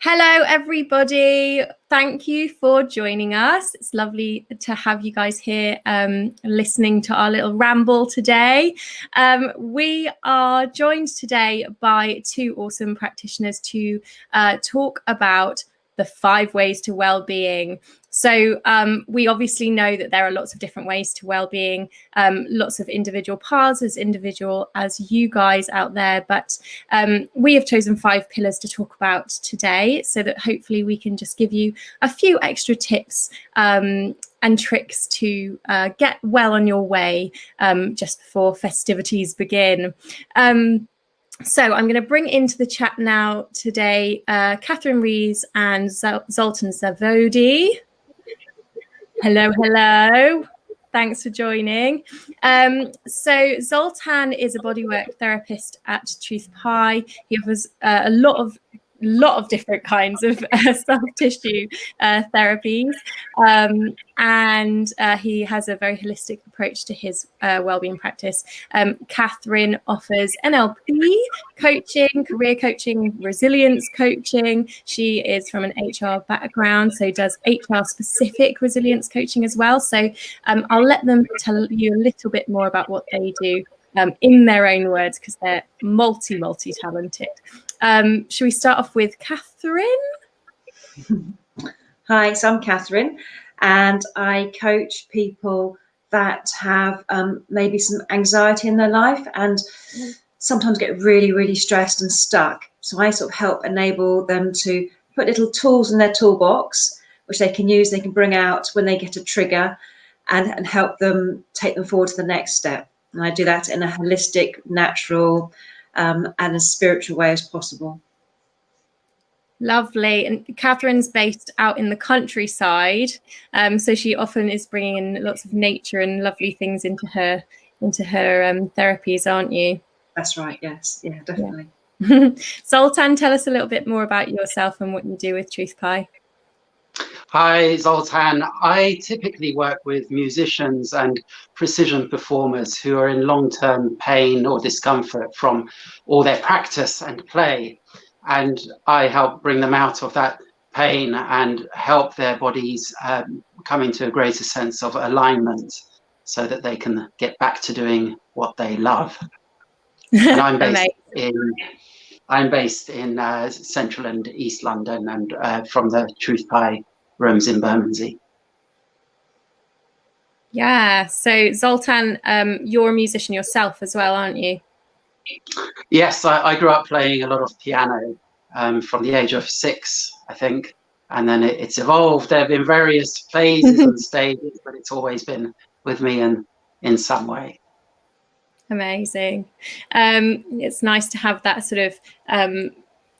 Hello, everybody. Thank you for joining us. It's lovely to have you guys here listening to our little ramble today. We are joined today by two awesome practitioners to talk about the 5 ways to well-being. So we obviously know that there are lots of different ways to well-being, lots of individual paths, as individual as you guys out there. But we have chosen 5 pillars to talk about today, so that hopefully we can just give you a few extra tips and tricks to get well on your way just before festivities begin. So I'm going to bring into the chat now today Catherine Rees and Zoltan Zavody. Hello, hello. Thanks for joining. So Zoltan is a bodywork therapist at TruthPie. He offers a lot of different kinds of soft tissue therapies, and he has a very holistic approach to his wellbeing practice. Catherine offers NLP coaching, career coaching, resilience coaching. She is from an HR background, so does HR specific resilience coaching as well. So I'll let them tell you a little bit more about what they do in their own words, because they're multi-talented. Should we start off with Catherine? Hi, so I'm Catherine, and I coach people that have maybe some anxiety in their life and sometimes get really, really stressed and stuck. So I sort of help enable them to put little tools in their toolbox, which they can use, they can bring out when they get a trigger, and help them take them forward to the next step. And I do that in a holistic, natural, and as spiritual way as possible. Lovely. And Catherine's based out in the countryside, so she often is bringing in lots of nature and lovely things into her therapies, aren't you? That's right. Yes. Yeah, definitely. Yeah. Zoltan, tell us a little bit more about yourself and what you do with TruthPie. Hi, Zoltan. I typically work with musicians and precision performers who are in long-term pain or discomfort from all their practice and play. And I help bring them out of that pain and help their bodies come into a greater sense of alignment so that they can get back to doing what they love. And I'm based in Central and East London, and from the TruthPie rooms in Bermondsey. Yeah, so Zoltan, you're a musician yourself as well, aren't you? Yes, I grew up playing a lot of piano from the age of 6, I think, and then it's evolved. There have been various phases and stages, but it's always been with me in some way. Amazing. It's nice to have that sort of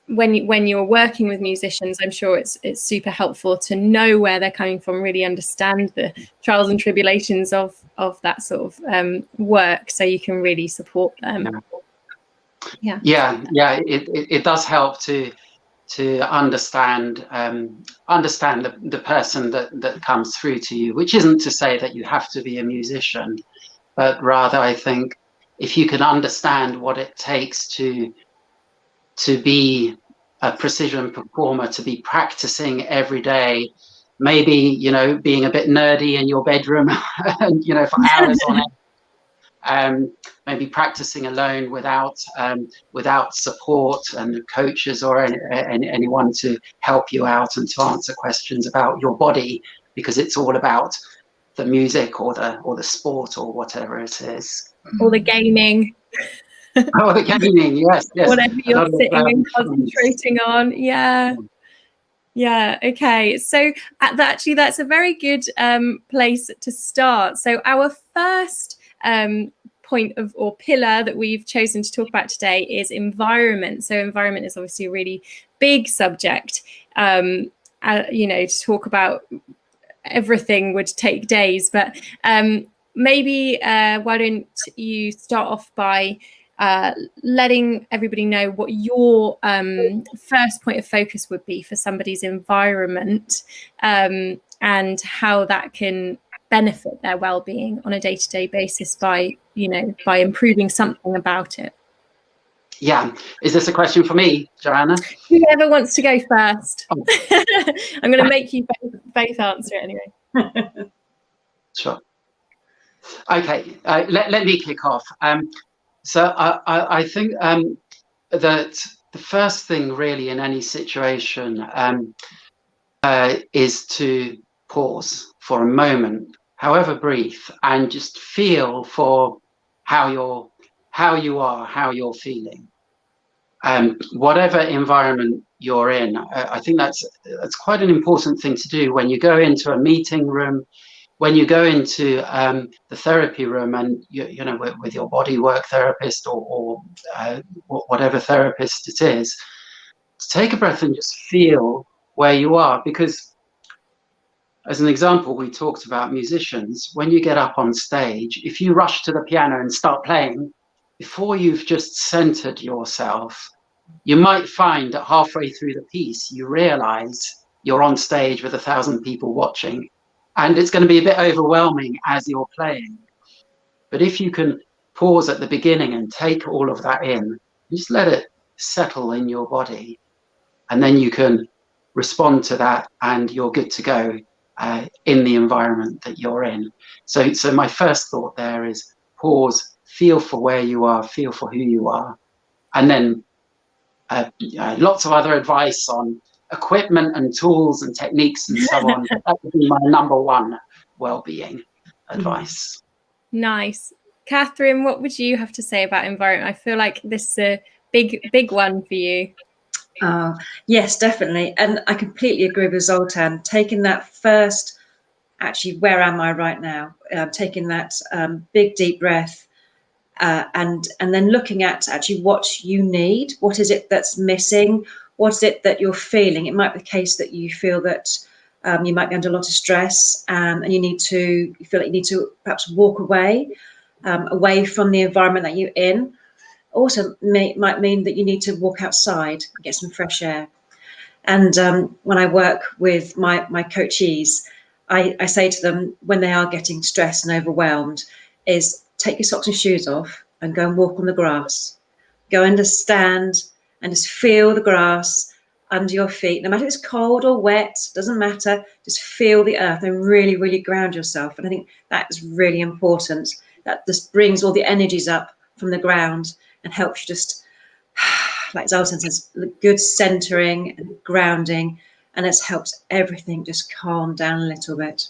when you're working with musicians. I'm sure it's super helpful to know where they're coming from, really understand the trials and tribulations of that sort of work, so you can really support them. Yeah. It does help to understand the person that comes through to you, which isn't to say that you have to be a musician, but rather I think if you can understand what it takes to be a precision performer, to be practicing every day, maybe, you know, being a bit nerdy in your bedroom, and, you know, for hours on end, maybe practicing alone without support and coaches or anyone to help you out and to answer questions about your body, because it's all about the music or the sport or whatever it is. Or the gaming. Oh, the gaming, yes. Whatever you're sitting and concentrating on. Yeah, okay. So actually, that's a very good place to start. So our first point of or pillar that we've chosen to talk about today is environment. So environment is obviously a really big subject. You know, to talk about everything would take days, but maybe why don't you start off by letting everybody know what your first point of focus would be for somebody's environment, and how that can benefit their well-being on a day-to-day basis by improving something about it. Yeah. Is this a question for me, Joanna? Whoever wants to go first. Oh. I'm going to make you both answer it anyway. Sure. Okay, let me kick off. So I think that the first thing really in any situation is to pause for a moment, however brief, and just feel for how you are, how you're feeling. Whatever environment you're in, I think that's quite an important thing to do when you go into a meeting room, when you go into the therapy room, and you know, with your bodywork therapist or whatever therapist it is, to take a breath and just feel where you are. Because as an example, we talked about musicians. When you get up on stage, if you rush to the piano and start playing, before you've just centered yourself, you might find that halfway through the piece, you realize you're on stage with 1,000 people watching, and it's going to be a bit overwhelming as you're playing. But if you can pause at the beginning and take all of that in, just let it settle in your body, and then you can respond to that, and you're good to go in the environment that you're in. So my first thought there is pause, feel for where you are, feel for who you are, and then lots of other advice on equipment and tools and techniques and so on. That would be my number one well-being advice. Nice. Catherine, what would you have to say about environment? I feel like this is a big one for you. Yes, definitely. And I completely agree with Zoltan. Taking that first, actually, where am I right now? Taking that big, deep breath, and then looking at actually what you need. What is it that's missing? What is it that you're feeling? It might be the case that you feel that you might be under a lot of stress, and you feel like you need to perhaps walk away from the environment that you're in. Also might mean that you need to walk outside and get some fresh air. And when I work with my coachees, I say to them, when they are getting stressed and overwhelmed, is take your socks and shoes off and go and walk on the grass. Go and just stand and just feel the grass under your feet. No matter if it's cold or wet, doesn't matter. Just feel the earth and really, really ground yourself. And I think that is really important. That just brings all the energies up from the ground and helps you just, like Zoltan says, good centering and grounding, and it helps everything just calm down a little bit.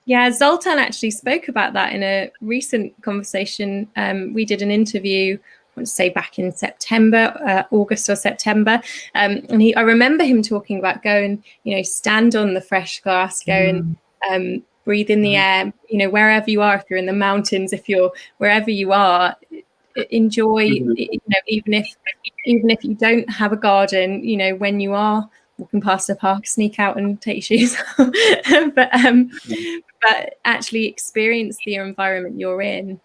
Yeah, Zoltan actually spoke about that in a recent conversation. We did an interview, I want to say back in September, August or September, and I remember him talking about go and stand on the fresh grass, go and breathe in the air, wherever you are, if you're in the mountains, if you're wherever you are, enjoy, even if you don't have a garden, when you are walking past a park, sneak out and take shoes off. but actually experience the environment you're in.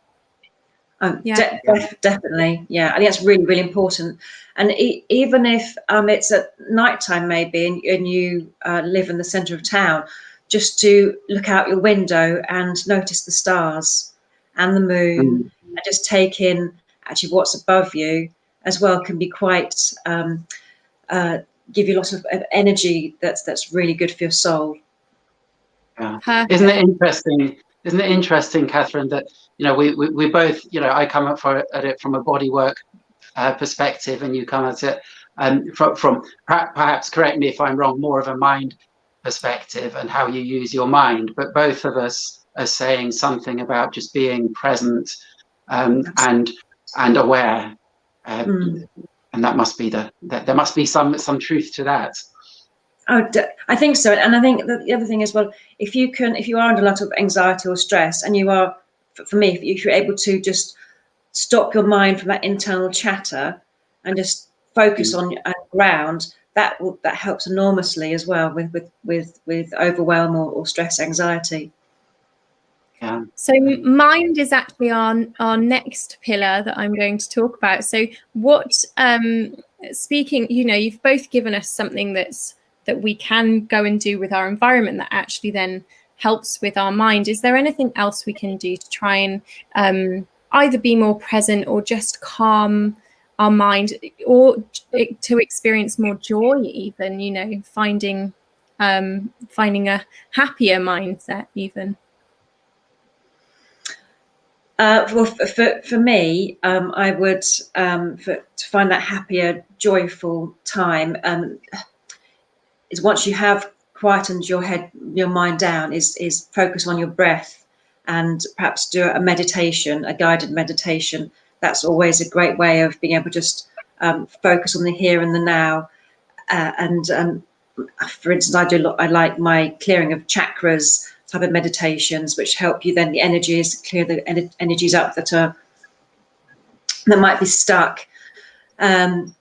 Definitely. Yeah, I think that's really, really important. And even if it's at nighttime maybe and you live in the centre of town, just to look out your window and notice the stars and the moon, and just take in actually what's above you as well, can be quite give you lots of energy that's really good for your soul. Yeah. Isn't it interesting, Catherine, that we both, I come at it from a bodywork perspective, and you come at it from perhaps, correct me if I'm wrong, more of a mind perspective and how you use your mind. But both of us are saying something about just being present and aware, and that must be there must be some truth to that. I think so. And I think that the other thing as well, if you are under a lot of anxiety or stress, and you are, for me, if you're able to just stop your mind from that internal chatter and just focus on ground, that helps enormously as well with overwhelm or stress, anxiety. Yeah. So mind is actually our next pillar that I'm going to talk about. So what, speaking, you've both given us something that we can go and do with our environment that actually then helps with our mind. Is there anything else we can do to try and either be more present or just calm our mind, or to experience more joy, even, you know, finding a happier mindset even? Well, for me, I would, to find that happier, joyful time, is once you have quietened your mind down, is focus on your breath, and perhaps do a meditation, a guided meditation. That's always a great way of being able to just focus on the here and the now. For instance, I like my clearing of chakras type of meditations, which help you then clear the energies up that might be stuck, and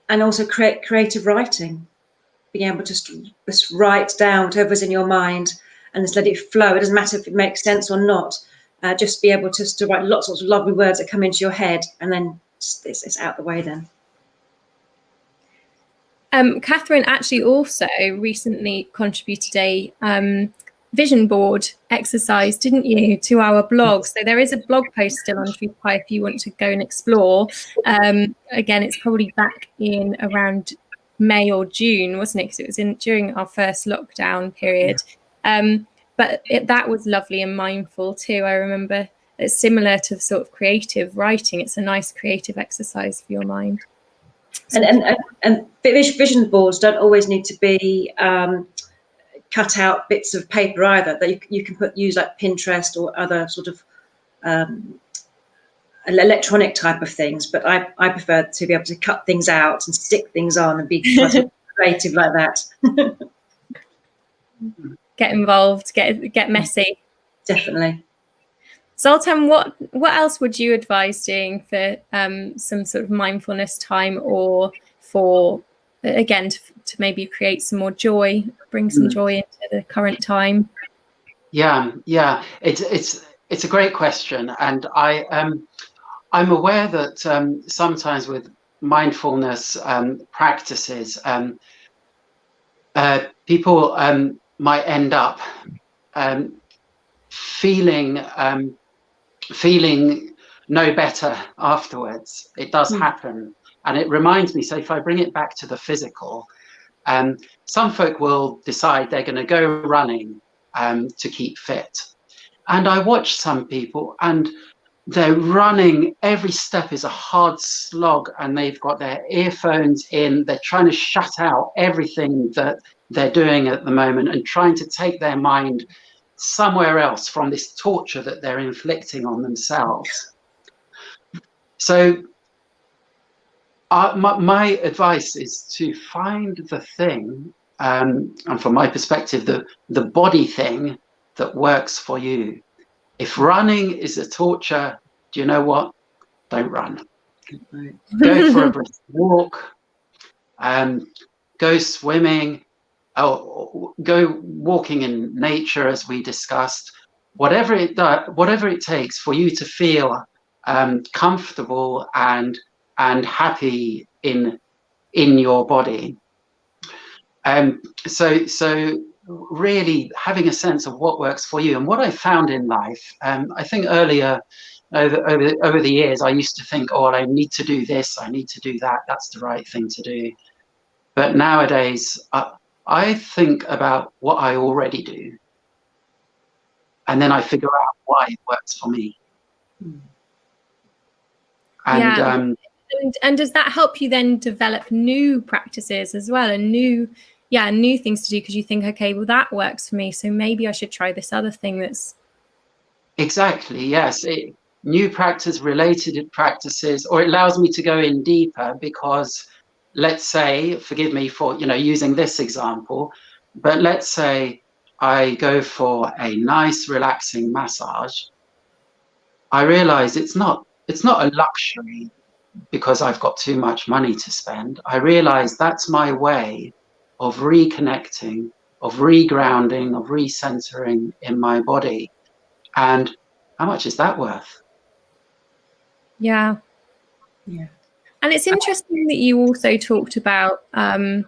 also creative writing, being able to just write down whatever's in your mind and just let it flow. It doesn't matter if it makes sense or not. Just be able to write lots of lovely words that come into your head, and then it's out the way then. Catherine actually also recently contributed a vision board exercise, didn't you, to our blog? So there is a blog post still on TruthPie if you want to go and explore. Again, it's probably back in around May or June, wasn't it? Because it was during our first lockdown period. But that was lovely and mindful too. I remember it's similar to sort of creative writing. It's a nice creative exercise for your mind. And vision boards don't always need to be cut out bits of paper either. That you can use like Pinterest or other sort of electronic type of things. But I prefer to be able to cut things out and stick things on and be creative like that. Get involved, get messy. Definitely. Zoltan, what else would you advise doing for some sort of mindfulness time, or for, again, to maybe create some more joy, bring some joy into the current time? Yeah, it's a great question, and I'm aware that sometimes with mindfulness practices, people might end up feeling no better afterwards. It does happen, and it reminds me. So if I bring it back to the physical, some folk will decide they're going to go running to keep fit, and I watch some people, and they're running. Every step is a hard slog, and they've got their earphones in. They're trying to shut out everything that they're doing at the moment, and trying to take their mind somewhere else from this torture that they're inflicting on themselves. So my advice is to find the thing, and from my perspective, the body thing that works for you. If running is a torture, do you know what? Don't run. Go for a brisk walk, go swimming, or go walking in nature, as we discussed. Whatever it takes for you to feel comfortable and happy in your body. So really having a sense of what works for you. And what I found in life, I think earlier over the years, I used to think, oh, I need to do this, I need to do that, that's the right thing to do. But nowadays, I think about what I already do, and then I figure out why it works for me. And does that help you then develop new practices as well, and new things to do, because you think, okay, well, that works for me, so maybe I should try this other thing that's... Exactly, yes. New practice, related practices, or it allows me to go in deeper, because let's say, forgive me for using this example, but let's say I go for a nice relaxing massage. I realize it's not a luxury because I've got too much money to spend. I realize that's my way of reconnecting, of regrounding, of recentering in my body. And how much is that worth? Yeah. And it's interesting that you also talked about, that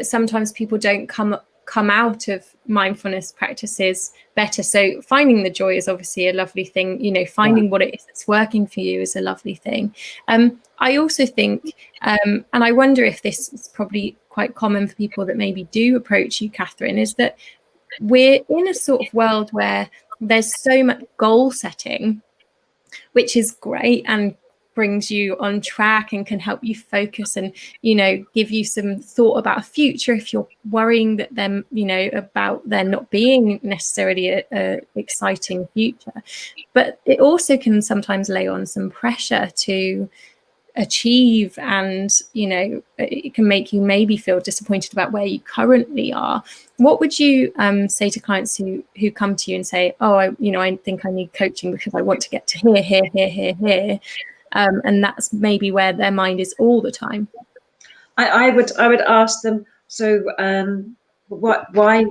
sometimes people don't come come out of mindfulness practices better. So finding the joy is obviously a lovely thing, you know, finding what it is that's working for you is a lovely thing. I also think, and I wonder if this is probably quite common for people that maybe do approach you, Catherine, is that we're in a sort of world where there's so much goal setting, which is great and brings you on track and can help you focus and, you know, give you some thought about a future if you're worrying that them, you know, about there not being necessarily a exciting future. But it also can sometimes lay on some pressure to achieve, and, you know, it can make you maybe feel disappointed about where you currently are. What would you say to clients who come to you and say, oh, I think I need coaching because I want to get to here, and that's maybe where their mind is all the time? I would ask them, so what are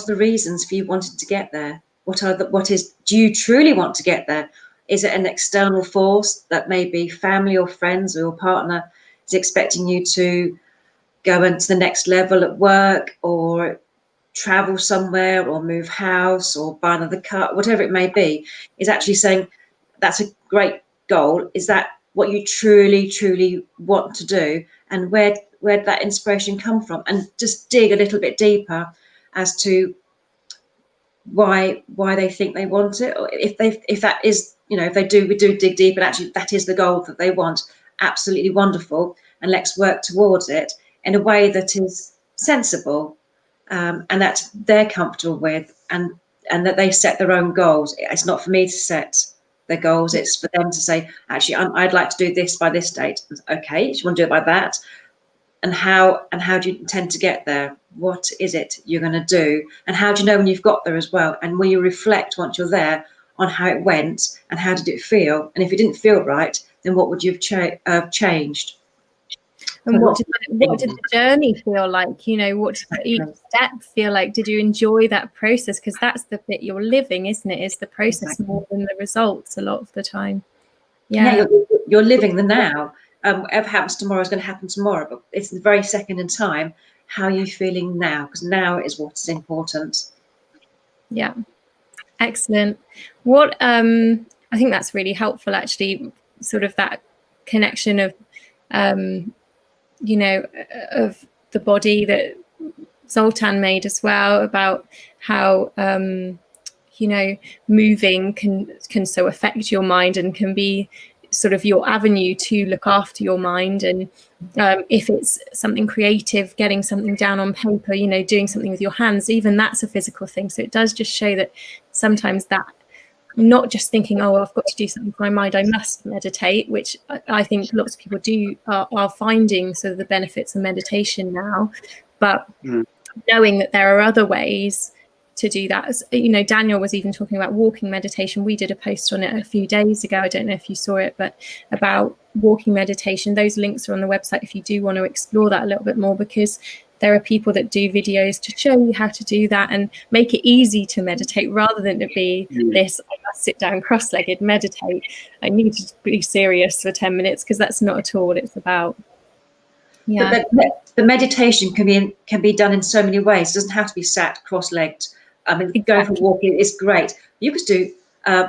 the reasons for you wanting to get there? Do you truly want to get there? Is it an external force that maybe family or friends or your partner is expecting you to go into the next level at work, or travel somewhere, or move house, or buy another car, whatever it may be, is actually saying that's a great goal. Is that what you truly want to do? And where did that inspiration come from? And just dig a little bit deeper as to why they think they want it, or if that is, you know, we do dig deep and actually that is the goal that they want, absolutely wonderful, and let's work towards it in a way that is sensible, and that they're comfortable with, and that they set their own goals. It's not for me to set their goals, it's for them to say, actually, I'd like to do this by this date. Okay, you want to do it by that, and how do you intend to get there? What is it you're going to do? And how do you know when you've got there as well? And will you reflect once you're there on how it went and how did it feel? And if it didn't feel right, then what would you have changed? And what did the journey feel like? You know, what did each step feel like? Did you enjoy that process? Because that's the bit you're living, isn't it? Is the process more than the results a lot of the time. Yeah, you're living the now. Whatever happens tomorrow is going to happen tomorrow, but it's the very second in time. How are you feeling now? Because now is what's important. Yeah, excellent. What I think that's really helpful, actually, sort of that connection of you know, of the body that Zoltan made as well, about how you know, moving can so affect your mind and can be sort of your avenue to look after your mind. And if it's something creative, getting something down on paper, you know, doing something with your hands, even that's a physical thing. So it does just show that sometimes that, not just thinking, oh, I've got to do something for my mind, I must meditate, which I think lots of people are finding sort of the benefits of meditation now, but knowing that there are other ways to do that. As you know, Daniel was even talking about walking meditation. We did a post on it a few days ago, I don't know if you saw it, but about walking meditation. Those links are on the website if you do want to explore that a little bit more, because there are people that do videos to show you how to do that and make it easy to meditate, rather than it be this, I must sit down cross-legged, meditate, I need to be serious for 10 minutes, because that's not at all what it's about. Yeah. But the meditation can be done in so many ways. It doesn't have to be sat cross-legged. I mean, going for walking is great. You could do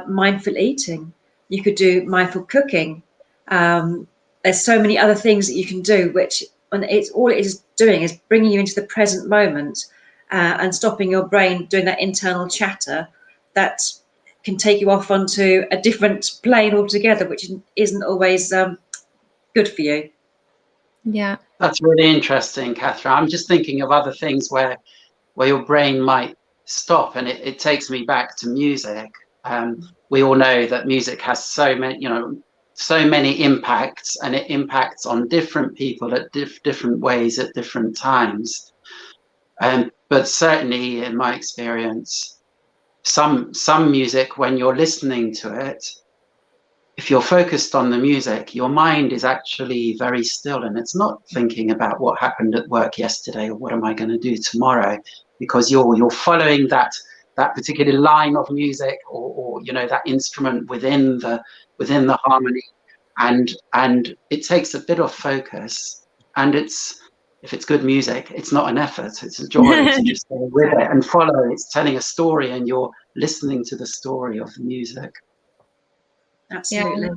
mindful eating. You could do mindful cooking. There's so many other things that you can do, which, and it's all it is doing is bringing you into the present moment, and stopping your brain doing that internal chatter that can take you off onto a different plane altogether, which isn't always good for you. Yeah, that's really interesting, Catherine. I'm just thinking of other things where your brain might stop, and it takes me back to music. We all know that music has so many impacts, and it impacts on different people at different ways at different times. But certainly in my experience, some music, when you're listening to it, if you're focused on the music, your mind is actually very still, and it's not thinking about what happened at work yesterday or what am I going to do tomorrow, because you're following that particular line of music, or you know, that instrument within the harmony, and it takes a bit of focus, and it's if it's good music, it's not an effort, it's a joy to just go with it and follow. It's telling a story and you're listening to the story of the music. Absolutely.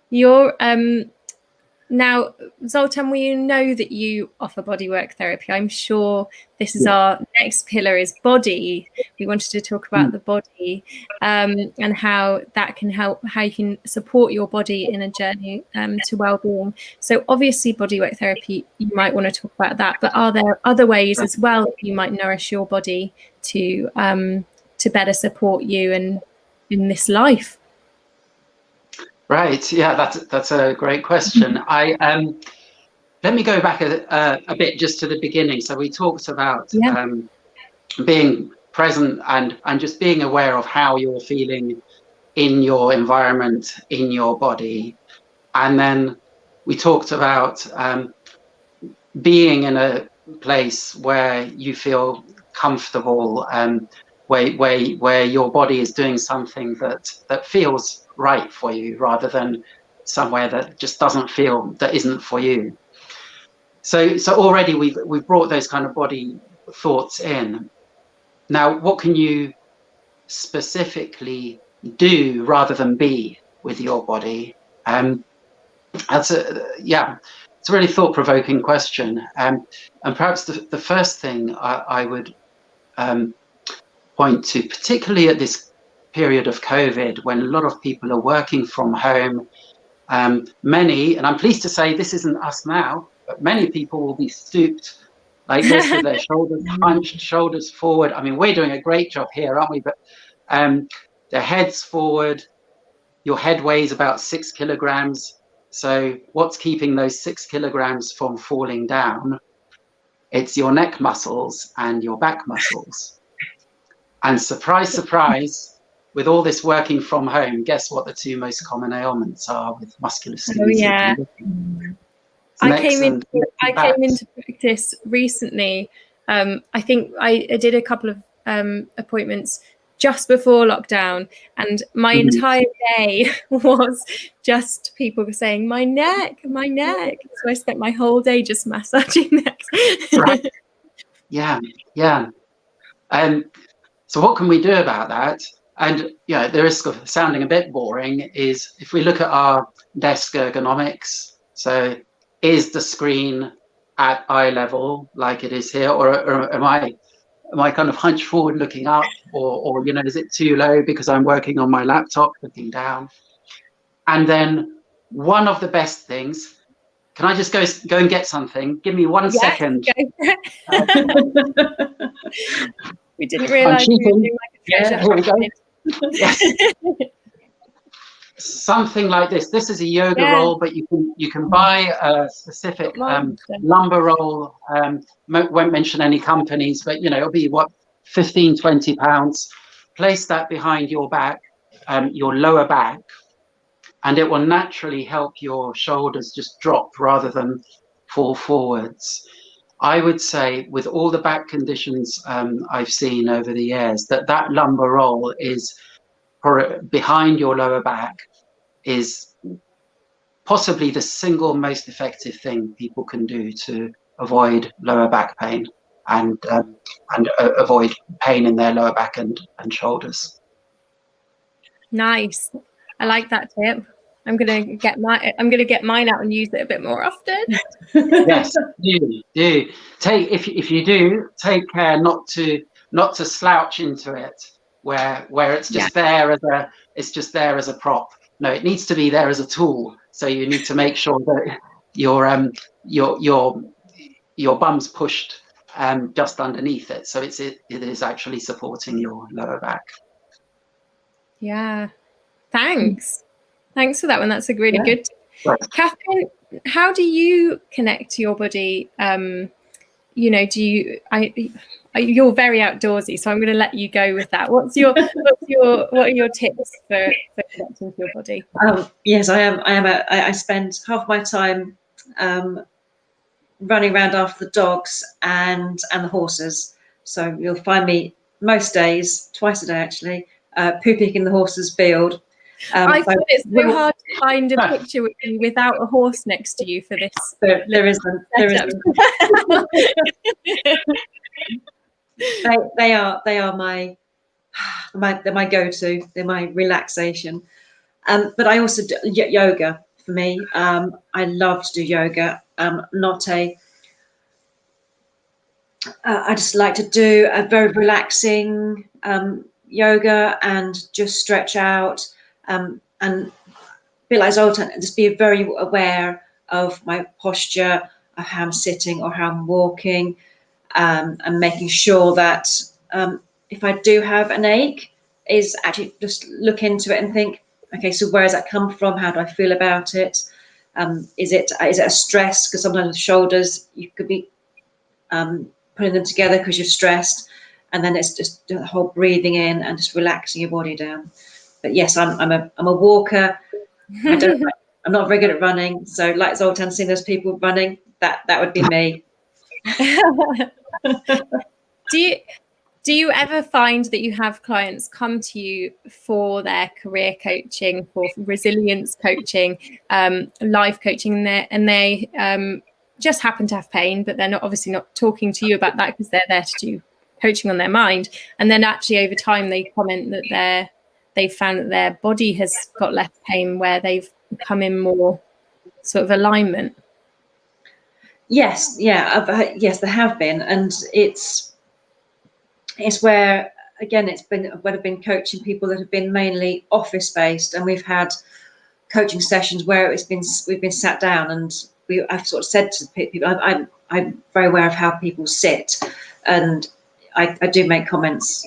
You're now, Zoltan, we know that you offer bodywork therapy. I'm sure this is our next pillar, is body. We wanted to talk about the body and how that can help, how you can support your body in a journey to well-being. So obviously bodywork therapy, you might want to talk about that, but are there other ways as well that you might nourish your body to better support you in this life? Right. Yeah, that's a great question. Let me go back a bit just to the beginning. So we talked about being present and just being aware of how you're feeling in your environment, in your body. And then we talked about being in a place where you feel comfortable, where your body is doing something that feels right for you, rather than somewhere that just doesn't feel, that isn't for you. So already we've brought those kind of body thoughts in. Now, what can you specifically do rather than be with your body? It's a really thought-provoking question. And perhaps the first thing I would point to, particularly at this period of COVID, when a lot of people are working from home, many, and I'm pleased to say this isn't us now, but many people will be stooped like this with their shoulders hunched, shoulders forward. I mean, we're doing a great job here, aren't we? But their heads forward. Your head weighs about 6 kilograms. So what's keeping those 6 kilograms from falling down? It's your neck muscles and your back muscles. And surprise, surprise, with all this working from home, guess what the two most common ailments are with musculoskeletal conditions? I came into practice recently. I think I did a couple of appointments just before lockdown, and my entire day was just people saying my neck. So I spent my whole day just massaging necks. Right. Yeah. So what can we do about that? And the risk of sounding a bit boring is if we look at our desk ergonomics. So is the screen at eye level like it is here, or am I kind of hunched forward looking up, or is it too low because I'm working on my laptop looking down? And then one of the best things, can I just go and get something? Give me 1 second. We didn't realise we were doing like a treasure. Here we go. Yes. Something like this. This is a yoga roll, but you can buy a specific lumbar roll. Won't mention any companies, but it'll be what, 15-20 pounds. Place that behind your back, your lower back, and it will naturally help your shoulders just drop rather than fall forwards. I would say with all the back conditions I've seen over the years, that lumbar roll is behind your lower back is possibly the single most effective thing people can do to avoid lower back pain and avoid pain in their lower back and shoulders. Nice. I like that tip. I'm gonna get mine out and use it a bit more often. Yes, do. If you do, take care not to slouch into it where it's just there as a prop. No, it needs to be there as a tool. So you need to make sure that your bum's pushed just underneath it, so it is actually supporting your lower back. Yeah. Thanks for that one. That's a really good tip. Right. Catherine, how do you connect to your body? You're very outdoorsy, so I'm going to let you go with that. What are your tips for connecting to your body? Yes, I am. I spend half my time running around after the dogs and the horses. So you'll find me most days, twice a day actually, pooping in the horses' field. I thought it's so hard to find a picture with you without a horse next to you for this. There isn't. They are my go-to. They're my relaxation. But I also do yoga. For me, I love to do yoga. I just like to do a very relaxing yoga and just stretch out and be like Zoltan, and just be very aware of my posture, of how I'm sitting or how I'm walking, and making sure that if I do have an ache, is actually just look into it and think, okay, so where does that come from? How do I feel about it? Is it a stress? Because sometimes the shoulders, you could be putting them together because you're stressed, and then it's just the whole breathing in and just relaxing your body down. But yes, I'm a walker. I'm not very good at running, so like Zoltan, seeing those people running, that would be me. Do you ever find that you have clients come to you for their career coaching, for resilience coaching, life coaching, and they just happen to have pain, but they're obviously not talking to you about that because they're there to do coaching on their mind, and then actually over time they comment that they've found that their body has got less pain, where they've come in more sort of alignment? Yes, yeah, yes, there have been, and it's where, again, I've been coaching people that have been mainly office based, and we've had coaching sessions where we've been sat down, and I've sort of said to people, I'm very aware of how people sit, and I do make comments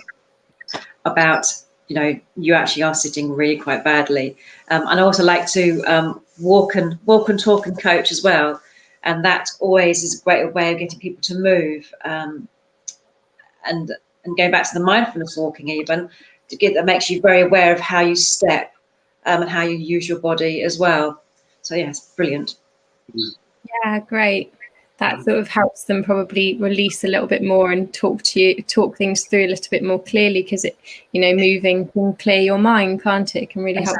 about, you actually are sitting really quite badly, and I also like to walk and talk and coach as well, and that always is a great way of getting people to move, and going back to the mindfulness walking, even that makes you very aware of how you step and how you use your body as well. So yes, brilliant. Yeah, great. That sort of helps them probably release a little bit more and talk things through a little bit more clearly, because it, moving can clear your mind, can't it? It can really help.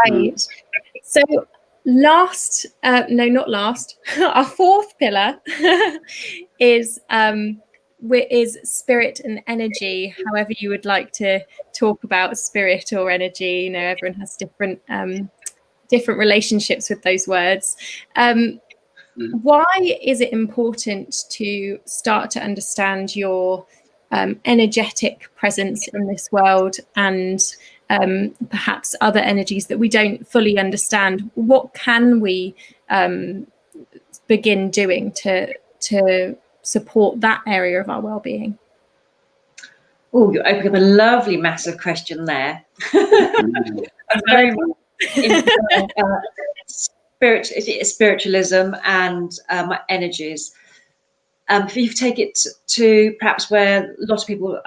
Right. So our fourth pillar is spirit and energy. However you would like to talk about spirit or energy, everyone has different relationships with those words. Why is it important to start to understand your energetic presence in this world, and perhaps other energies that we don't fully understand? What can we begin doing to support that area of our well-being? Oh, you opened up a lovely, massive question there. Very spiritualism and energies. If you take it to perhaps where a lot of people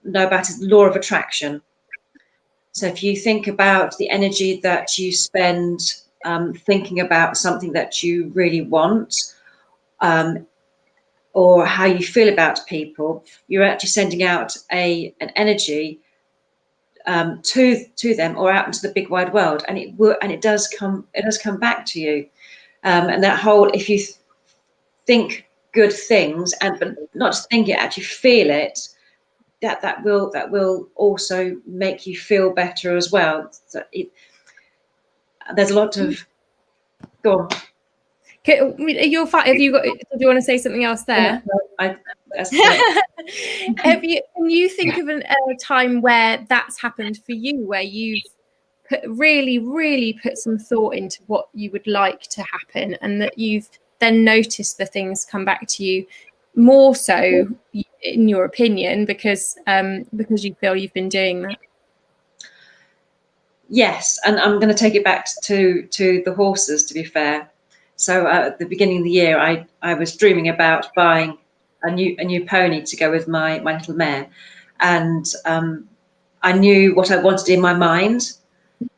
know about is law of attraction. So if you think about the energy that you spend thinking about something that you really want, or how you feel about people, you're actually sending out an energy to them or out into the big wide world, and it does come back to you. And that whole, if you think good things, but not just think it, actually feel it, that will also make you feel better as well. So there's a lot of go on. You're fine. Do you want to say something else there? That's Can you think of a time where that's happened for you, where you've really put some thought into what you would like to happen, and that you've then noticed the things come back to you more so, in your opinion, because you feel you've been doing that? Yes, and I'm going to take it back to the horses, to be fair. So at the beginning of the year, I was dreaming about buying a new pony to go with my little mare, and I knew what I wanted in my mind,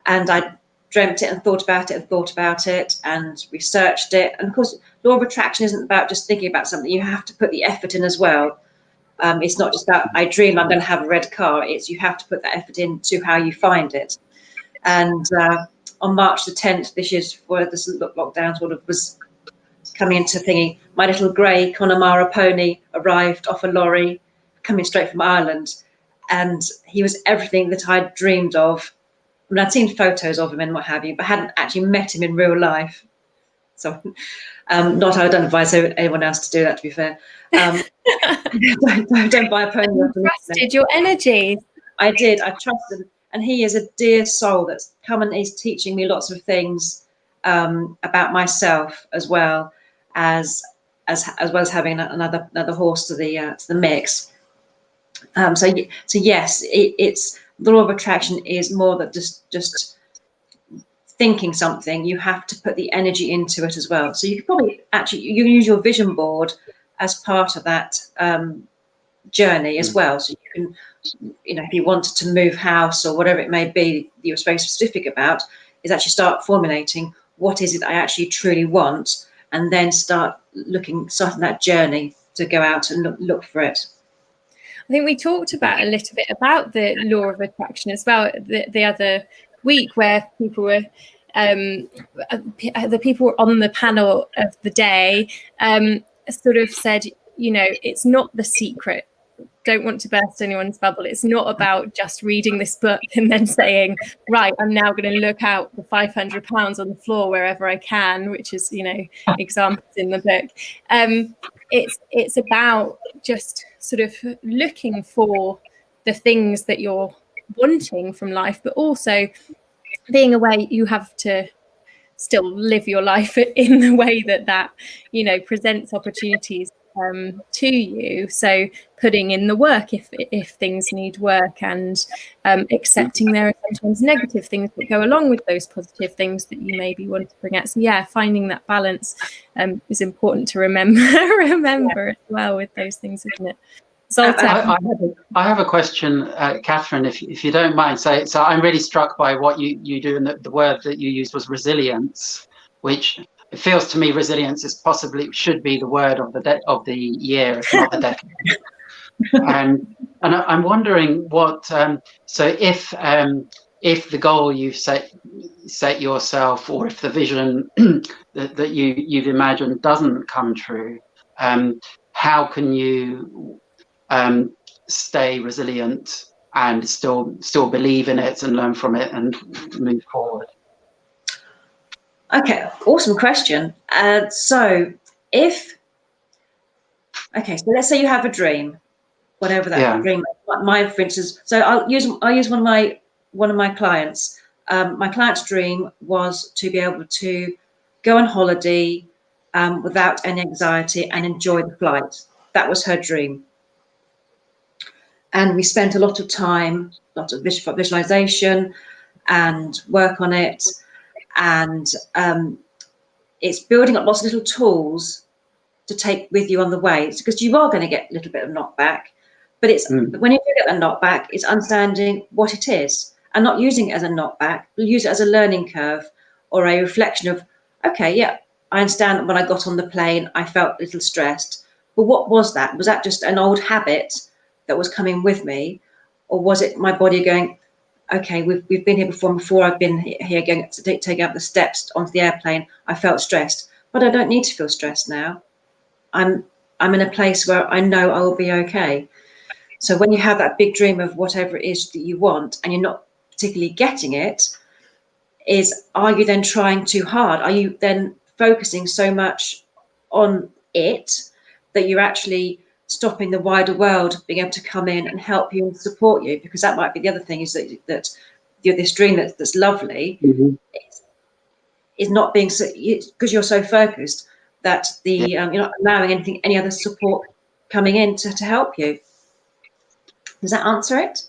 and I dreamt it and thought about it and researched it. And of course, law of attraction isn't about just thinking about something. You have to put the effort in as well. It's not just about, I dream I'm going to have a red car. It's you have to put that effort into how you find it. And on March the 10th, this year's before this lockdown sort of was coming into thingy, my little grey Connemara pony arrived off a lorry coming straight from Ireland. And he was everything that I'd dreamed of. I mean, I'd seen photos of him and what have you, but hadn't actually met him in real life. So, not I don't advise anyone else to do that, to be fair. Don't buy a pony. You trusted your energies. I did. I trusted, and he is a dear soul that's come and is teaching me lots of things about myself as well as having another horse to the mix. So yes, it's the law of attraction is more than just thinking something. You have to put the energy into it as well. So you could probably you can use your vision board as part of that journey as well. So you can, if you wanted to move house or whatever it may be that you're very specific about, is actually start formulating what is it I actually truly want, and then starting that journey to go out and look for it. I think we talked about a little bit about the law of attraction as well the other week, where people were the people on the panel of the day sort of said, it's not the secret. Don't want to burst anyone's bubble. It's not about just reading this book and then saying, right, I'm now going to look out for 500 pounds on the floor wherever I can, which is, examples in the book. It's about just sort of looking for the things that you're wanting from life, but also being aware you have to still live your life in the way that presents opportunities to you. So putting in the work if things need work, and accepting there are sometimes negative things that go along with those positive things that you maybe want to bring out. So finding that balance is important to remember as well with those things, isn't it? Zoltan. I have a question, Catherine, if you don't mind. So I'm really struck by what you do, and the word that you used was resilience, which it feels to me resilience should be the word of the year, if not the decade. And I'm wondering what. So if the goal you've set yourself, or if the vision that you've imagined doesn't come true, how can you stay resilient and still believe in it and learn from it and move forward? Okay, awesome question. So let's say you have a dream, whatever that dream. Mine, for instance. So I'll use one of my clients. My client's dream was to be able to go on holiday without any anxiety and enjoy the flight. That was her dream. And we spent a lot of time, lots of visualization and work on it. And it's building up lots of little tools to take with you on the way, because you are going to get a little bit of knockback. But it's when you do get a knockback, it's understanding what it is and not using it as a knockback, but use it as a learning curve or a reflection of, okay, I understand that when I got on the plane, I felt a little stressed. But what was that? Was that just an old habit that was coming with me? Or was it my body going, okay, we've been here before I've been here going to take up the steps onto the airplane, I felt stressed, but I don't need to feel stressed now. I'm in a place where I know I will be okay. So when you have that big dream of whatever it is that you want and you're not particularly getting it, are you then trying too hard? Are you then focusing so much on it that you're actually stopping the wider world being able to come in and help you and support you? Because that might be the other thing, is that this dream that's lovely is not being, because you're so focused that you're not allowing any other support coming in to help you. Does that answer it?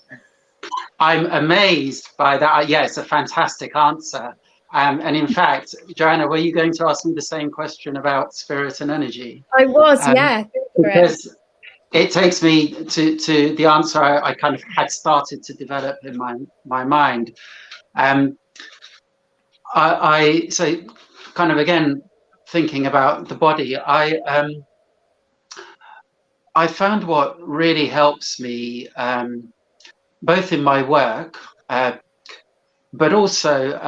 I'm amazed by that. Yeah, it's a fantastic answer. And in fact, Joanna, were you going to ask me the same question about spirit and energy? I was, because it takes me to the answer I kind of had started to develop in my mind. So kind of again thinking about the body, I found what really helps me, both in my work, but also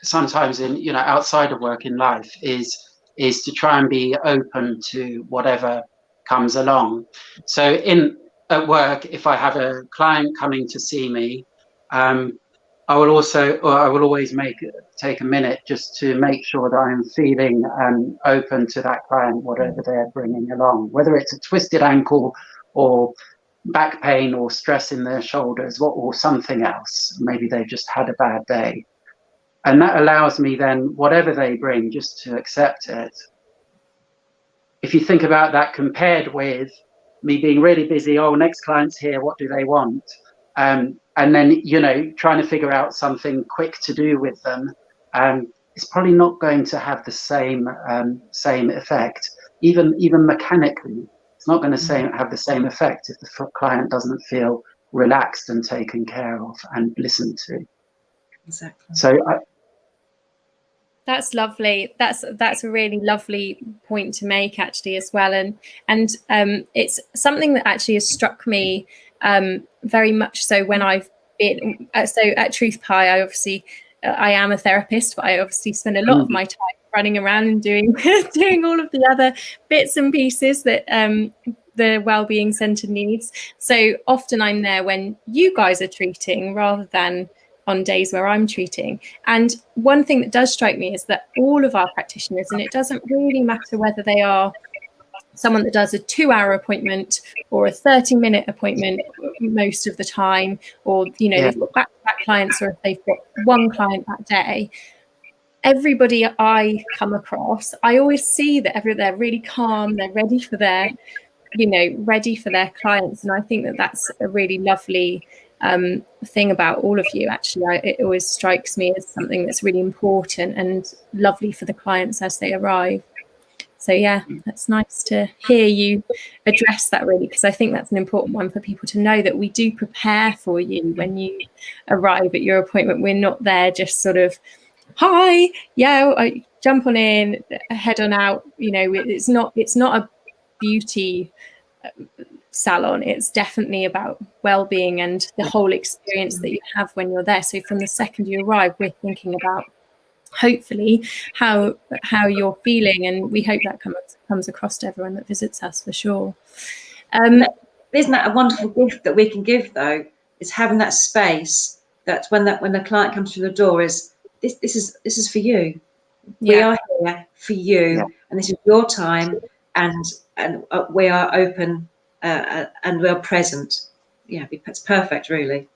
sometimes in, you know, outside of work in life, is to try and be open to whatever comes along. So at work, if I have a client coming to see me, I will always take a minute just to make sure that I'm feeling open to that client, whatever they're bringing along, whether it's a twisted ankle or back pain or stress in their shoulders, or something else. Maybe they've just had a bad day. And that allows me then, whatever they bring, just to accept it. If you think about that compared with me being really busy, oh, next client's here, what do they want? And then, you know, trying to figure out something quick to do with them, it's probably not going to have the same effect. Even mechanically, it's not going to have the same effect if the client doesn't feel relaxed and taken care of and listened to. Exactly. So that's lovely. That's a really lovely point to make, actually, as well. And it's something that actually has struck me very much so when I've been so at TruthPie. I am a therapist, but I obviously spend a lot of my time running around and doing all of the other bits and pieces that the wellbeing centre needs. So often I'm there when you guys are treating rather than on days where I'm treating. And one thing that does strike me is that all of our practitioners, and it doesn't really matter whether they are someone that does a 2-hour appointment or a 30-minute appointment most of the time, or, you know, they've got back-to-back clients, or if they've got one client that day, everybody I come across, I always see that they're really calm, they're ready for their clients. And I think that that's a really lovely thing about all of you, actually. It always strikes me as something that's really important and lovely for the clients as they arrive. So yeah, that's nice to hear you address that, really, because I think that's an important one for people to know, that we do prepare for you when you arrive at your appointment. We're not there just sort of, hi, yeah, I jump on in, head on out. You know, it's not a beauty salon. It's definitely about well-being and the whole experience that you have when you're there. So from the second you arrive, we're thinking about hopefully how you're feeling, and we hope that comes across to everyone that visits us, for sure. Isn't that a wonderful gift that we can give, though? Is having that space that when the client comes through the door, is this is for you. We are here for you, and this is your time, and we are open and we're present. Yeah, it's perfect, really.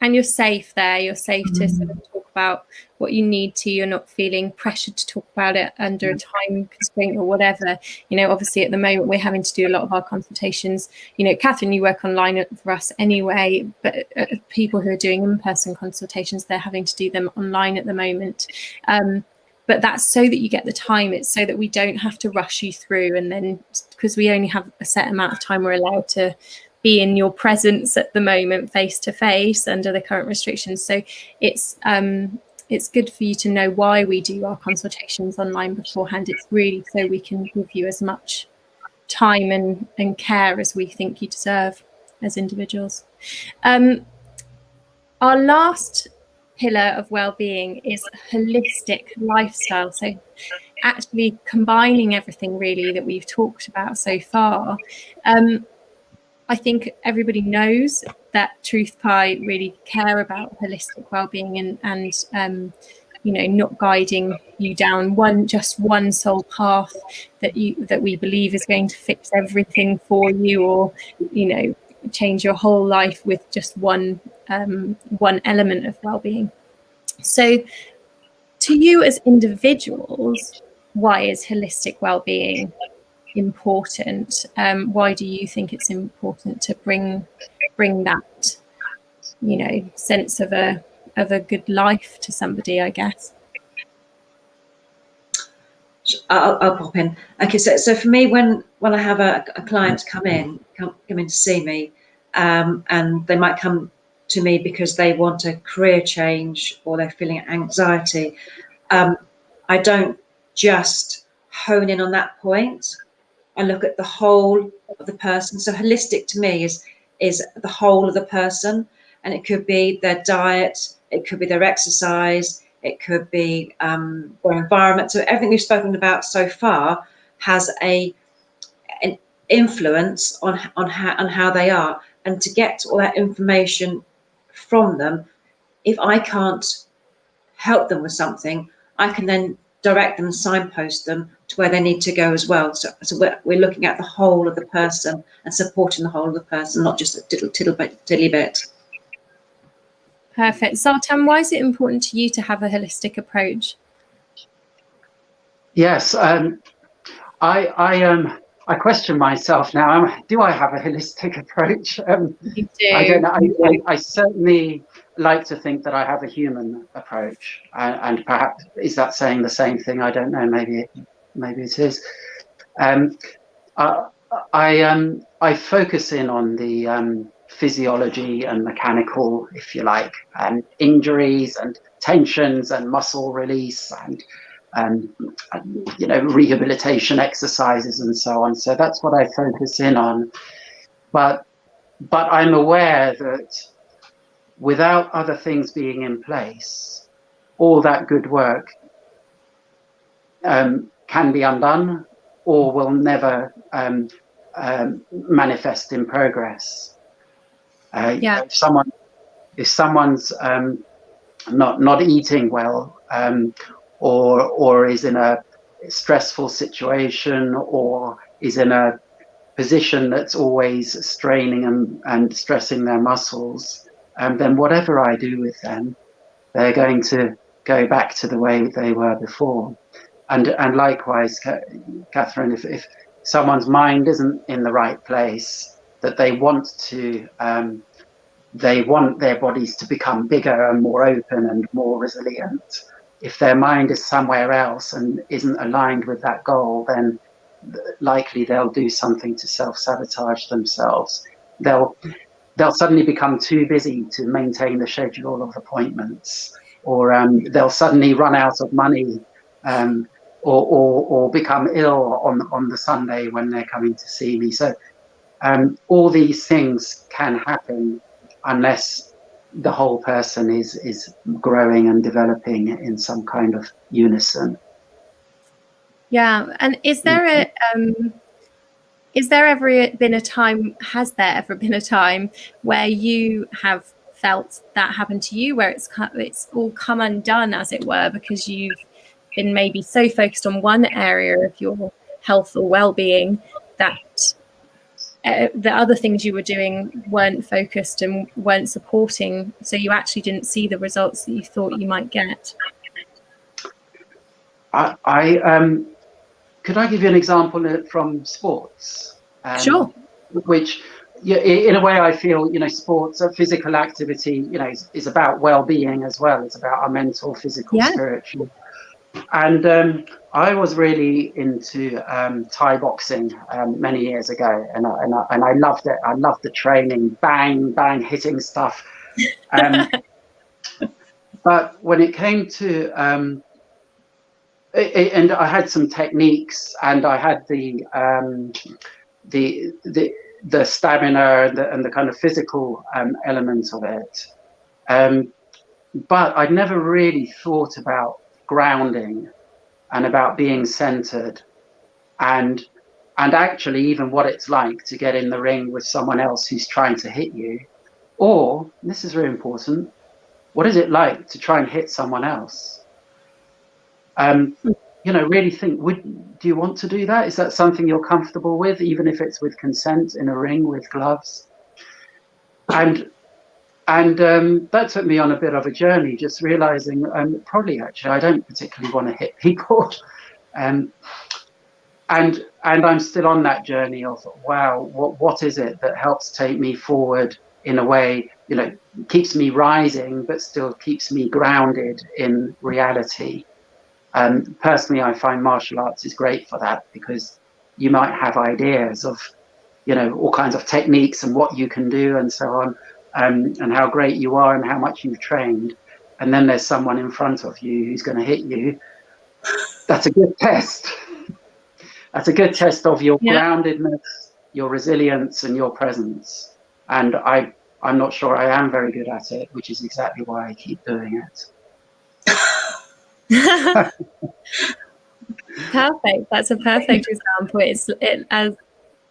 And you're safe there. You're safe to sort of talk about what you need to. You're not feeling pressured to talk about it under a time constraint or whatever. You know, obviously at the moment we're having to do a lot of our consultations. You know, Catherine, you work online for us anyway, but people who are doing in-person consultations, they're having to do them online at the moment. But that's so that you get the time. It's so that we don't have to rush you through. And then, because we only have a set amount of time we're allowed to be in your presence at the moment, face to face, under the current restrictions. So it's good for you to know why we do our consultations online beforehand. It's really so we can give you as much time and care as we think you deserve as individuals. Our last pillar of well-being is holistic lifestyle. So actually combining everything really that we've talked about so far. I think everybody knows that TruthPie really care about holistic well-being and you know, not guiding you down one sole path that we believe is going to fix everything for you, or, you know, change your whole life with just one element of well-being. So to you as individuals, why is holistic well-being important? Why do you think it's important to bring that, you know, sense of a good life to somebody, I guess? I'll pop in. Okay, so for me, when I have a client come in to see me, and they might come to me because they want a career change or they're feeling anxiety, I don't just hone in on that point. I look at the whole of the person. So holistic to me is the whole of the person, and it could be their diet, it could be their exercise, it could be their environment. So everything we've spoken about so far has an influence on how they are. And to get all that information from them, if I can't help them with something, I can then direct them and signpost them to where they need to go as well. So we're looking at the whole of the person and supporting the whole of the person, not just a tiddly bit. Perfect. Zoltan, why is it important to you to have a holistic approach? Yes, I question myself now. Do I have a holistic approach? You do. I don't know. I certainly like to think that I have a human approach, and perhaps is that saying the same thing? I don't know. Maybe it is. I focus in on the physiology and mechanical, if you like, and injuries and tensions and muscle release and rehabilitation exercises and so on. So that's what I focus in on. But I'm aware that without other things being in place, all that good work can be undone or will never manifest in progress. If someone's not eating well, or is in a stressful situation, or is in a position that's always straining and stressing their muscles, then whatever I do with them, they're going to go back to the way they were before. And likewise, Catherine, if someone's mind isn't in the right place, that they want their bodies to become bigger and more open and more resilient. If their mind is somewhere else and isn't aligned with that goal, then likely they'll do something to self-sabotage themselves. They'll suddenly become too busy to maintain the schedule of appointments, or they'll suddenly run out of money, or become ill on the Sunday when they're coming to see me. So all these things can happen unless the whole person is growing and developing in some kind of unison. Yeah, and has there ever been a time where you have felt that happen to you, where it's all come undone, as it were, because you've been maybe so focused on one area of your health or well-being that the other things you were doing weren't focused and weren't supporting, so you actually didn't see the results that you thought you might get? Could I give you an example from sports? Sure. Which, in a way, I feel, sports, physical activity, is about well-being as well. It's about our mental, physical, spiritual. And I was really into Thai boxing many years ago, and I loved it. I loved the training, bang, hitting stuff. But when it came to and I had some techniques, and I had the stamina and the kind of physical elements of it. But I'd never really thought about grounding and about being centered, and actually even what it's like to get in the ring with someone else who's trying to hit you, or, this is very important, what is it like to try and hit someone else? Really think, do you want to do that? Is that something you're comfortable with, even if it's with consent in a ring with gloves? And that took me on a bit of a journey, just realizing probably actually I don't particularly want to hit people. And I'm still on that journey of, wow, what is it that helps take me forward in a way, keeps me rising, but still keeps me grounded in reality. Personally, I find martial arts is great for that, because you might have ideas of, all kinds of techniques and what you can do and so on, and how great you are and how much you've trained. And then there's someone in front of you who's going to hit you. That's a good test. That's a good test of your groundedness, your resilience, and your presence. And I'm not sure I am very good at it, which is exactly why I keep doing it. Perfect. That's a perfect example. As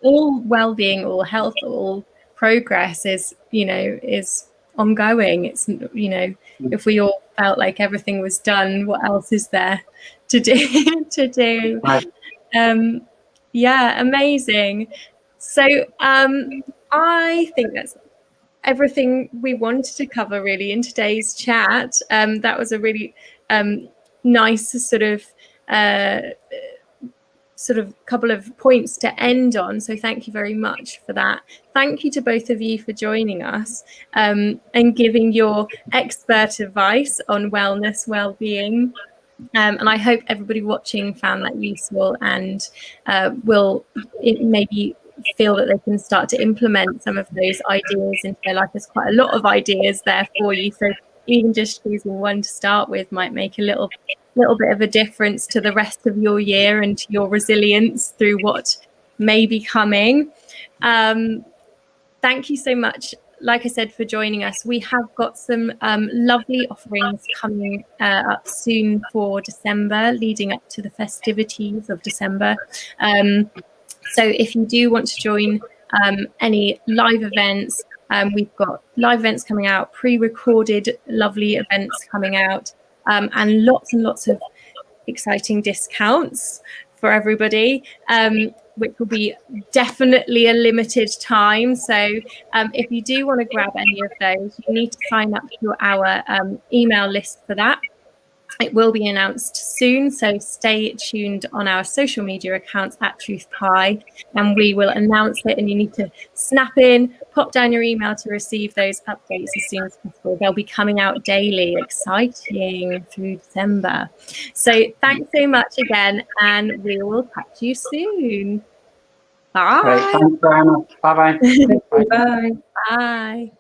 all well-being, all health, all progress is ongoing. It's, if we all felt like everything was done, what else is there to do? Right. Amazing. So I think that's everything we wanted to cover really in today's chat. That was a really nice sort of couple of points to end on. So thank you very much for that. Thank you to both of you for joining us and giving your expert advice on wellness, well-being. And I hope everybody watching found that useful and will maybe feel that they can start to implement some of those ideas into their life. There's quite a lot of ideas there for you. So even just choosing one to start with might make a little bit of a difference to the rest of your year and to your resilience through what may be coming. Thank you so much, like I said, for joining us. We have got some lovely offerings coming up soon for December, leading up to the festivities of December. So if you do want to join any live events, we've got live events coming out, pre-recorded lovely events coming out, and lots of exciting discounts for everybody, which will be definitely a limited time. So if you do want to grab any of those, you need to sign up to our email list for that. It will be announced soon, so stay tuned on our social media accounts at TruthPie, and we will announce it, and you need to snap in, pop down your email to receive those updates as soon as possible. They'll be coming out daily, exciting through December. So thanks so much again, and we will catch you soon. Bye. Great. Thanks, Joanna. Bye-bye. Bye. Bye.